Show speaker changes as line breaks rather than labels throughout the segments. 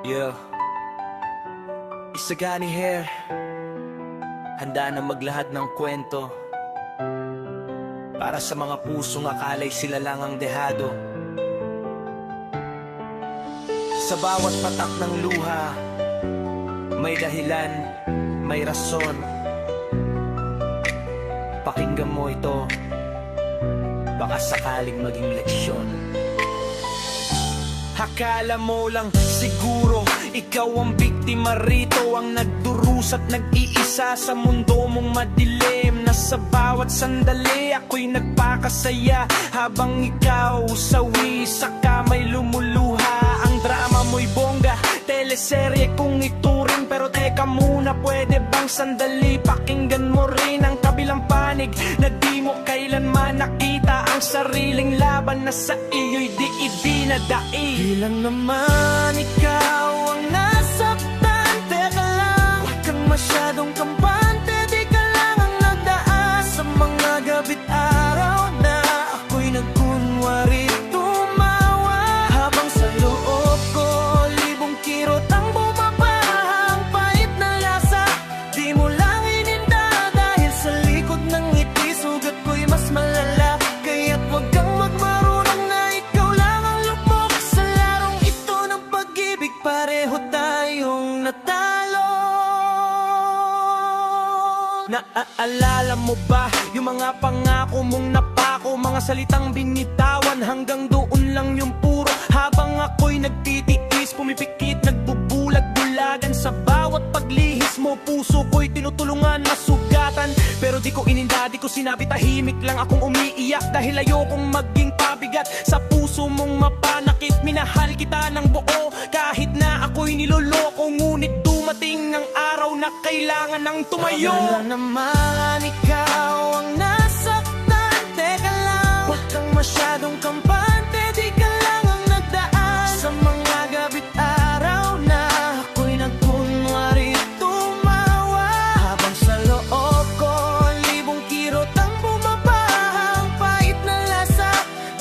Yeah. Isagani Hair, handa na maglahad ng kwento para sa mga pusong akalay sila lang ang dehado. Sa bawat patak ng luha, may dahilan, may rason. Pakinggan mo ito, baka sakaling maging leksyon. Akala mo lang siguro ikaw ang biktima rito, ang nagdurusa at nag-iisa sa mundo mong madilim. Na sa bawat sandali ako'y nagpakasaya, habang ikaw sawi sa kamay lumuluha. Ang drama mo'y bongga, teleserye kung ituring. Pero teka muna, pwede bang sandali pakinggan mo rin ang kabilang panig, na di mo kailanman nakita ang sariling laban na sa iyo'y di ibinadaig. Di lang naman ikaw ang nasaktan, teka lang, huwag kang masyadong kampante. Di ka lang ang nagdaan sa mga gabi't araw na ako'y nagkunwari tumawa, habang sa loob ko libong kirot ang bumabahang pait na lasa. Di mo lang ininda dahil sa likod ng ngiti sugat ko'y mas malala. Kaya't huwag kang magmarunong na ikaw lang ang lupok sa larong ito ng pag-ibig. Pareho tayong natalo. Naaalala mo ba yung mga pangako mong napako, mga salitang binitawan hanggang doon lang yung puro? Habang ako'y nagtitiis, pumipikit, nagbubulag-bulagan sa bawat paglihis mo, puso ko'y tinutulungan masugatan. Pero di ko ininda, di ko sinabi, tahimik lang akong umiiyak dahil ayokong maging pabigat sa puso mong mapanakit. Minahal kita ng buo kahit na ako'y niloloko, ngunit dumating ang araw na kailangan ng tumayo. Wala naman ikaw ang nasaktan, teka lang, huwag kang masyadong kampante. Di ka lang ang nagdaan sa mga gabi't araw na ako'y nagkunwari tumawa, habang sa loob ko libong kirot ang bumabahang pait na lasa.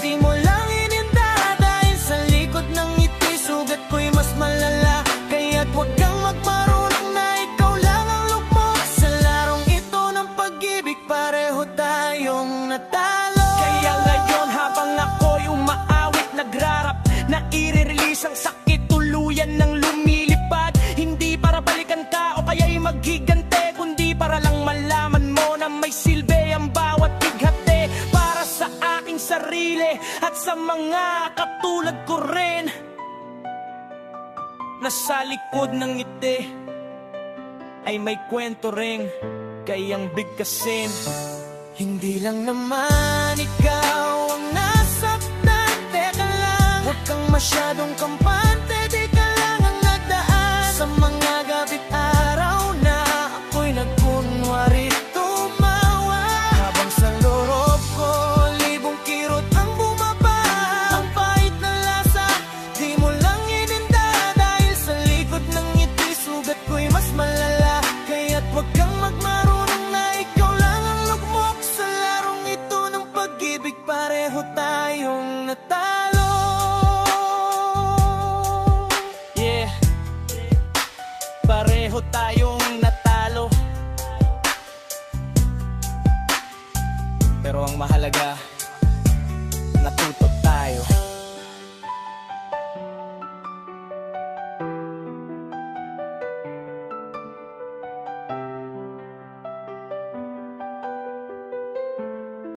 Di mo lang ininda dahil sa likod ng ngiti sugat ko'y mas malala. Kaya't huwag kang magmarunong na ikaw lang ang lupok sa larong ito ng pag-ibig. Pareho tayong natalo. Kaya ngayon habang ako'y umaawit, nagrarap, na i-release ang sakit, tuluyan ng lumilipad. Hindi para balikan ka o kaya'y maghigante, kundi para lang malaman mo na may silbi ang bawat bighate. Para sa aking sarili at sa mga katulad ko rin, nasa likod ng ngiti ay may kwento ring kayang bigkasin. Hindi lang naman ikaw